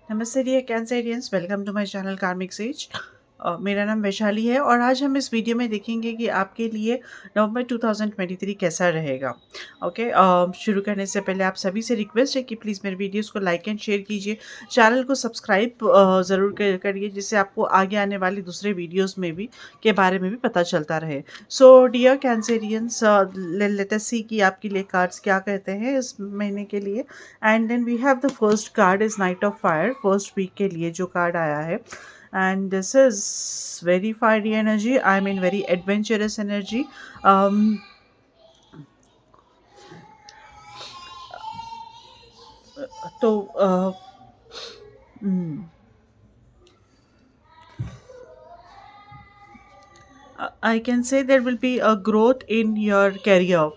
नमस्ते dear Cancerians, welcome to my channel karmic sage. मेरा नाम वैशाली है और आज हम इस वीडियो में देखेंगे कि आपके लिए नवंबर 2023 कैसा रहेगा। ओके, शुरू करने से पहले आप सभी से रिक्वेस्ट है कि प्लीज़ मेरे वीडियोस को लाइक एंड शेयर कीजिए, चैनल को सब्सक्राइब ज़रूर करिए, जिससे आपको आगे आने वाली दूसरे वीडियोस में भी के बारे में भी पता चलता रहे। So dear कैंसरियंस, late us see कि आपके लिए कार्ड्स क्या कहते हैं इस महीने के लिए। And then we have the first card is knight of fire, first week के लिए जो कार्ड आया है। And this is very fiery energy, I mean very adventurous energy. तो I can say there will be a growth in your career,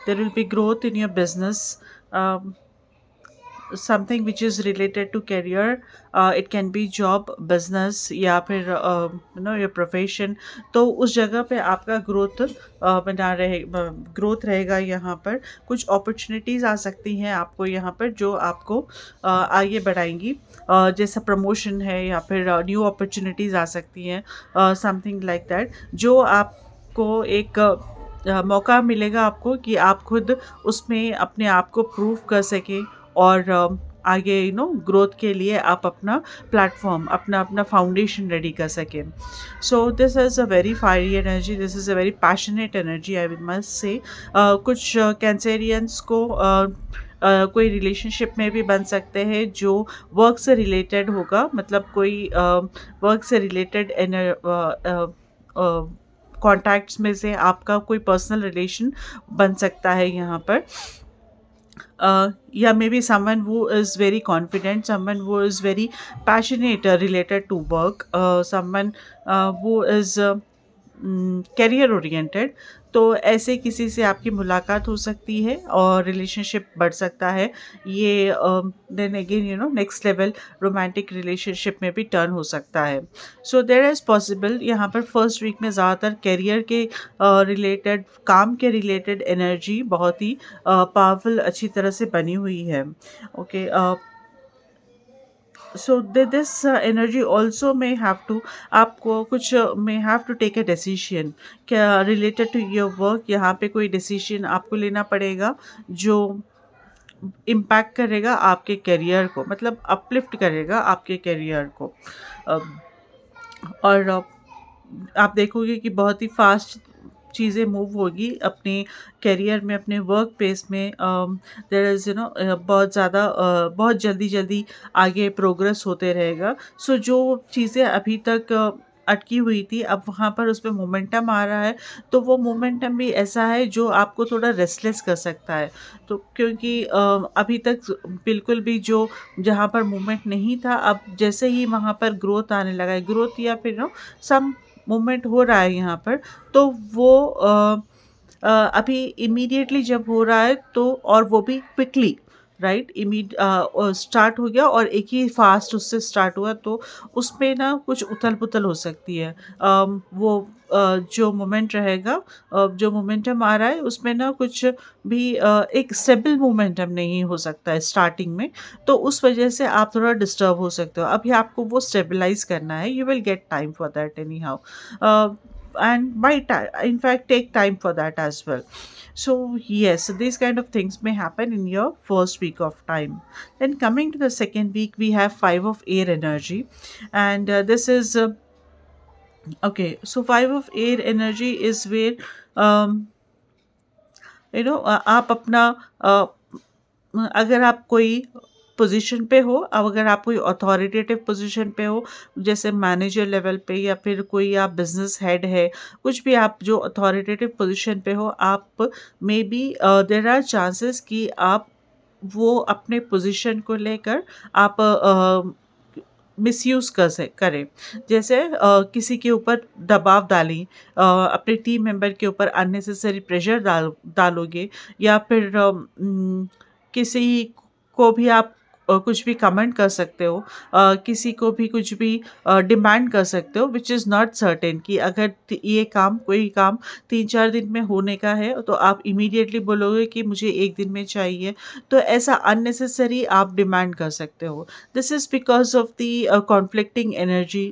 there will be growth in your business. Something which is related to career, it can be job, business या फिर your profession. तो उस जगह पे आपका growth बना रहे growth रहेगा। यहाँ पर कुछ अपॉर्चुनिटीज़ आ सकती हैं आपको यहाँ पर, जो आपको आगे बढ़ाएंगी। जैसा प्रमोशन है या फिर न्यू अपॉर्चुनिटीज़ आ सकती हैं, समथिंग लाइक दैट, जो आपको एक मौका मिलेगा आपको कि आप खुद उसमें अपने आप को प्रूव कर सकें और आगे ग्रोथ के लिए आप अपना प्लेटफॉर्म, अपना अपना फाउंडेशन रेडी कर सकें। So this is a very fiery energy, this is a very passionate energy, I must say. कुछ कैंसेरियंस को कोई रिलेशनशिप में भी बन सकते हैं जो वर्क से रिलेटेड होगा, मतलब कोई वर्क से रिलेटेड कॉन्टैक्ट्स में से आपका कोई पर्सनल रिलेशन बन सकता है यहाँ पर। Yeah, maybe someone who is very confident, someone who is very passionate related to work, someone who is career oriented. तो ऐसे किसी से आपकी मुलाकात हो सकती है और रिलेशनशिप बढ़ सकता है। ये then again next level romantic relationship में भी टर्न हो सकता है। सो देयर इज़ पॉसिबल, यहाँ पर फर्स्ट वीक में ज़्यादातर करियर के रिलेटेड, काम के रिलेटेड एनर्जी बहुत ही पावरफुल अच्छी तरह से बनी हुई है। Okay, so this energy also may have to, आपको कुछ may have to take a decision क्या related to your work। यहाँ पे कोई decision आपको लेना पड़ेगा जो इम्पैक्ट करेगा आपके करियर को, मतलब अपलिफ्ट करेगा आपके करियर को। और आप देखोगे कि बहुत ही फास्ट चीज़ें मूव होगी अपने करियर में, अपने वर्क प्लेस में। देयर इज़ बहुत ज़्यादा बहुत जल्दी जल्दी आगे प्रोग्रेस होते रहेगा। सो जो चीज़ें अभी तक अटकी हुई थी, अब वहाँ पर उसमें मोमेंटम आ रहा है। तो वो मोमेंटम भी ऐसा है जो आपको थोड़ा रेस्टलेस कर सकता है। तो क्योंकि अभी तक बिल्कुल भी जो जहाँ पर मूवमेंट नहीं था, अब जैसे ही वहाँ पर ग्रोथ आने लगा है, ग्रोथ या फिर सम मूवमेंट हो रहा है यहाँ पर, तो वो अभी इमीडिएटली जब हो रहा है तो, और वो भी क्विकली, राइट, स्टार्ट हो गया और एक ही फास्ट उससे स्टार्ट हुआ, तो उसमें ना कुछ उथल पुथल हो सकती है। वो जो मोमेंट रहेगा, जो मोमेंटम आ रहा है उसमें ना कुछ भी एक स्टेबल मोमेंटम नहीं हो सकता है स्टार्टिंग में। तो उस वजह से आप थोड़ा डिस्टर्ब हो सकते हो। अभी आपको वो स्टेबलाइज करना है, you will get time for that any how, and might in fact take time for that as well. So yes, these kind of things may happen in your first week of time. Then coming to the second week, we have five of air energy, and this is okay. So five of air energy is where um, आप अपना अगर आप कोई position पे हो, अब अगर आप कोई अथॉरिटेटिव पोजीशन पे हो, जैसे मैनेजर लेवल पे, या फिर कोई आप बिजनेस हेड है, कुछ भी आप जो अथॉरिटेटिव पोजीशन पे हो, आप maybe there are chances कि आप वो अपने पोजीशन को लेकर आप मिसयूज़ करें। जैसे किसी के ऊपर दबाव डालें, अपने टीम मेंबर के ऊपर अननेसेसरी प्रेशर डालोगे, या फिर किसी को भी आप कुछ भी कमेंट कर सकते हो, किसी को भी कुछ भी डिमांड कर सकते हो, विच इज़ नॉट सर्टेन कि अगर ये काम कोई काम 3-4 दिन में होने का है तो आप इमीडिएटली बोलोगे कि मुझे 1 दिन में चाहिए, तो ऐसा अननेसेसरी आप डिमांड कर सकते हो। This is because of the conflicting energy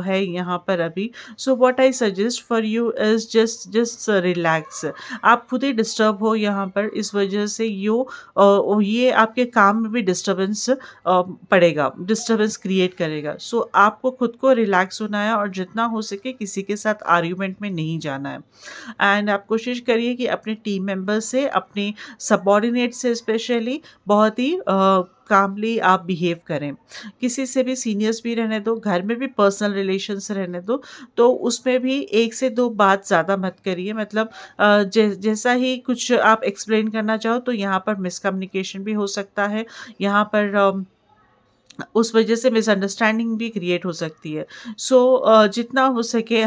है यहाँ पर अभी। So what I suggest for you is just just relax. आप खुद ही डिस्टर्ब हो यहाँ पर, इस वजह से ये आपके काम में भी डिस्टर्बेंस पड़ेगा, डिस्टर्बेंस क्रिएट करेगा। सो आपको खुद को रिलैक्स होना है और जितना हो सके किसी के साथ आर्ग्यूमेंट में नहीं जाना है। एंड आप कोशिश करिए कि अपने टीम मेंबर से, अपने सबॉर्डिनेट से स्पेशली बहुत ही कामली आप बिहेव करें। किसी से भी सीनियर्स भी रहने दो, घर में भी पर्सनल रिलेशंस रहने दो, तो उसमें भी 1 से 2 बात ज़्यादा मत करिए। मतलब जैसा ही कुछ आप एक्सप्लेन करना चाहो तो यहाँ पर मिसकम्युनिकेशन भी हो सकता है। यहाँ पर उस वजह से मिसअंडरस्टैंडिंग भी क्रिएट हो सकती है। सो जितना हो सके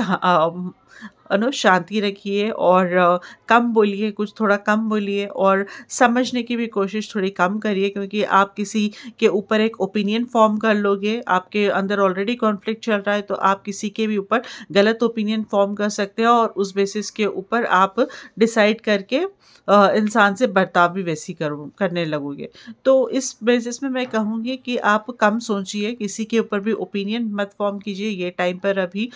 शांति रखिए और कम बोलिए, कुछ थोड़ा कम बोलिए और समझने की भी कोशिश थोड़ी कम करिए, क्योंकि आप किसी के ऊपर एक ओपिनियन फॉर्म कर लोगे, आपके अंदर ऑलरेडी कॉन्फ्लिक्ट चल रहा है, तो आप किसी के भी ऊपर गलत ओपिनियन फॉर्म कर सकते हो और उस बेसिस के ऊपर आप डिसाइड करके इंसान से बर्ताव भी वैसी करने लगोगे। तो इस बेसिस में मैं कहूँगी कि आप कम सोचिए, किसी के ऊपर भी ओपिनियन मत फॉर्म कीजिए ये टाइम पर अभी।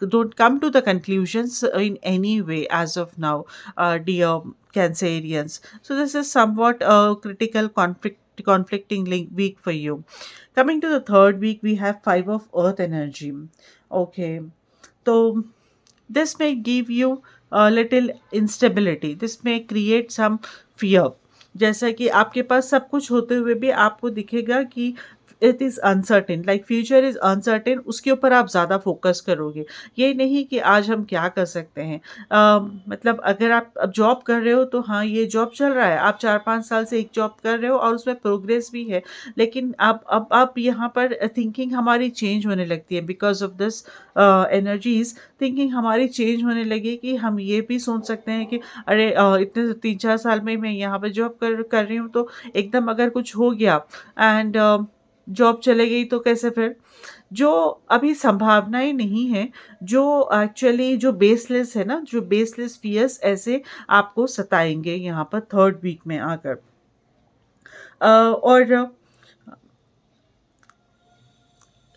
Don't come to the conclusions in any way as of now, dear Cancerians. So this is somewhat a critical conflicting week for you. Coming to the third week, we have 5 of Earth energy. Okay, so this may give you a little instability. This may create some fear. जैसा कि आपके पास सब कुछ होते हुए भी आपको दिखेगा कि it is uncertain, like future is uncertain, उसके ऊपर आप ज़्यादा फोकस करोगे। ये नहीं कि आज हम क्या कर सकते हैं। मतलब अगर आप अब जॉब कर रहे हो तो हाँ, ये जॉब चल रहा है, आप 4-5 साल से एक जॉब कर रहे हो और उसमें प्रोग्रेस भी है। लेकिन अब यहाँ पर थिंकिंग हमारी चेंज होने लगती है because of this energies. Thinking हमारी चेंज होने लगी कि हम ये भी सोच सकते हैं कि अरे इतने 3-4 साल में मैं यहाँ पे जॉब कर रही हूँ, तो एकदम अगर कुछ हो गया एंड जॉब चले गई तो कैसे फिर? जो अभी संभावनाएँ नहीं है, जो एक्चुअली जो बेसलेस है ना, जो बेसलेस फ़ियर्स ऐसे आपको सताएँगे यहाँ पर 3rd वीक में आकर। और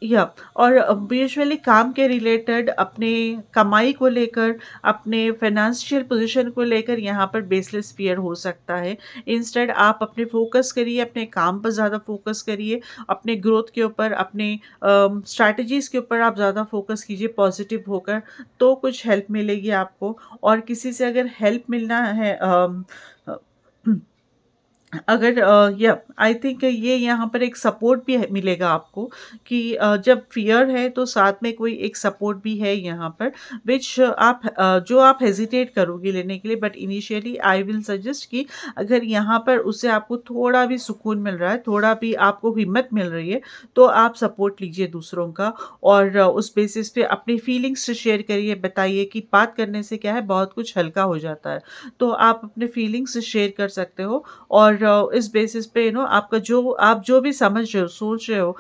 या और यूजुअली काम के रिलेटेड, अपने कमाई को लेकर, अपने फाइनेंशियल पोजीशन को लेकर यहाँ पर बेसलेस फियर हो सकता है। इंस्टेड आप अपने फोकस करिए, अपने काम पर ज़्यादा फोकस करिए, अपने ग्रोथ के ऊपर, अपने स्ट्रैटेजीज़ के ऊपर आप ज़्यादा फोकस कीजिए पॉजिटिव होकर, तो कुछ हेल्प मिलेगी आपको। और किसी से अगर हेल्प मिलना है अ, अगर या आई थिंक ये यहाँ पर एक सपोर्ट भी मिलेगा आपको कि जब फियर है तो साथ में कोई एक सपोर्ट भी है यहाँ पर, विच जो आप हेजिटेट करोगे लेने के लिए, but initially I will suggest कि अगर यहाँ पर उससे आपको थोड़ा भी सुकून मिल रहा है, थोड़ा भी आपको हिम्मत मिल रही है, तो आप सपोर्ट लीजिए दूसरों का और उस बेसिस पे अपनी फीलिंग्स शेयर करिए, बताइए कि बात करने से क्या है, बहुत कुछ हल्का हो जाता है। तो आप अपने फीलिंग्स शेयर कर सकते हो और इस बेसिस पे आपका जो आप जो भी समझ रहे हो, सोच रहे हो,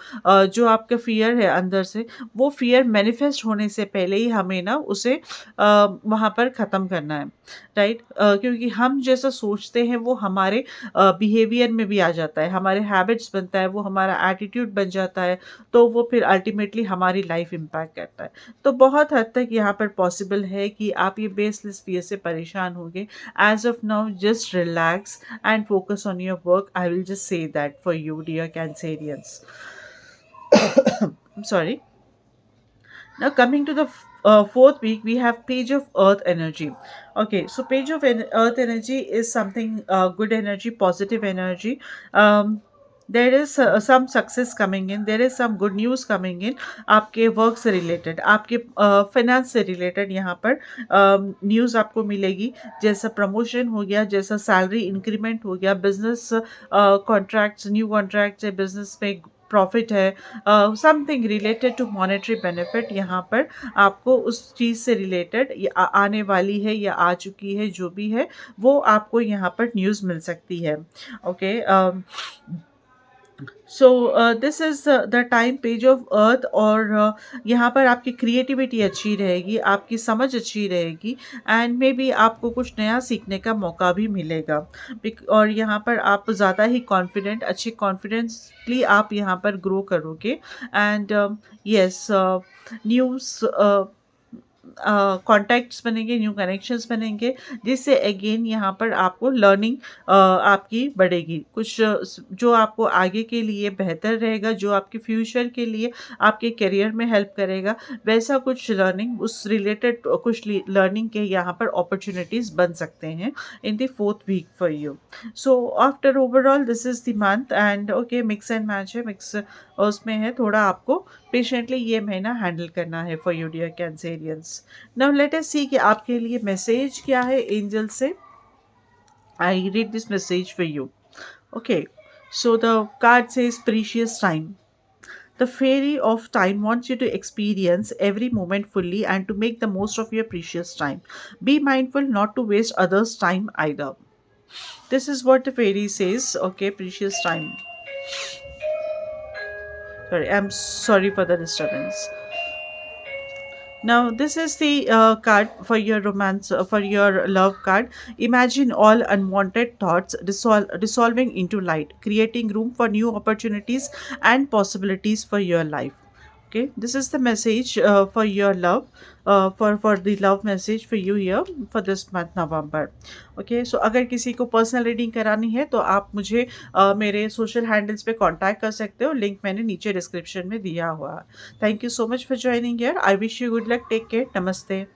जो आपका फ़ियर है अंदर से, वो फ़ियर मैनिफेस्ट होने से पहले ही हमें ना उसे वहाँ पर ख़त्म करना है, राइट? क्योंकि हम जैसा सोचते हैं वो हमारे बिहेवियर में भी आ जाता है, हमारे हैबिट्स बनता है, वो हमारा एटीट्यूड बन जाता है, तो वो फिर अल्टीमेटली हमारी लाइफ इम्पैक्ट करता है। तो बहुत हद तक यहाँ पर पॉसिबल है कि आप ये बेसलेस फ़ियर से परेशान होंगे। As of now, just relax and focus on your work. I will just say that for you, dear Cancerians. I'm sorry. Now, coming to the 4th week, we have Page of Earth energy. Okay, so Page of Earth energy is something good energy, positive energy. There is some success coming in, there is some good news coming in, आपके work से related, आपके finance से related यहाँ पर news आपको मिलेगी, जैसा promotion हो गया, जैसा सैलरी इंक्रीमेंट हो गया, बिजनेस कॉन्ट्रैक्ट्स, न्यू कॉन्ट्रैक्ट्स है, बिजनेस में प्रॉफिट है, something related to monetary benefit, यहाँ पर आपको उस चीज़ से रिलेटेड आने वाली है या आ चुकी है, जो भी है वो आपको यहाँ पर न्यूज़ मिल सकती है। Okay, so this is the time page of earth, और यहाँ पर आपकी क्रिएटिविटी अच्छी रहेगी, आपकी समझ अच्छी रहेगी, एंड मे बी आपको कुछ नया सीखने का मौका भी मिलेगा। और यहाँ पर आप ज़्यादा ही कॉन्फिडेंट, अच्छे कॉन्फिडेंसली आप यहाँ पर ग्रो करोगे। एंड यस, न्यूज़ कॉन्टैक्ट्स बनेंगे, न्यू कनेक्शंस बनेंगे, जिससे अगेन यहाँ पर आपको लर्निंग आपकी बढ़ेगी। कुछ जो आपको आगे के लिए बेहतर रहेगा, जो आपके फ्यूचर के लिए आपके करियर में हेल्प करेगा, वैसा कुछ लर्निंग, उस रिलेटेड कुछ लर्निंग के यहाँ पर अपॉर्च्युनिटीज़ बन सकते हैं in the 4th week for you. So after overall this is the month, and okay, mix and match है, मिक्स उसमें है, थोड़ा आपको पेशेंटली ये महीना हैंडल करना है for you dear Cancerians. Now let us see कि आपके लिए मैसेज क्या है एंजल से। I read this message for you. Okay, so the card says precious time. The fairy of time wants you to experience every moment fully and to make the most of your precious time. Be mindful not to waste others' time either. This is what the fairy says. Okay, precious time. Sorry, I'm sorry for the disturbance. Now, this is the card for your romance, for your love card. Imagine all unwanted thoughts dissolving into light, creating room for new opportunities and possibilities for your life. Okay, this is the message for your love, for the love message for you here for this month November. Okay, so अगर किसी को personal reading करानी है तो आप मुझे मेरे social handles पे कांटेक्ट कर सकते हो, लिंक मैंने नीचे डिस्क्रिप्शन में दिया हुआ है। Thank you so much for joining here. I wish you good luck. Take care. Namaste.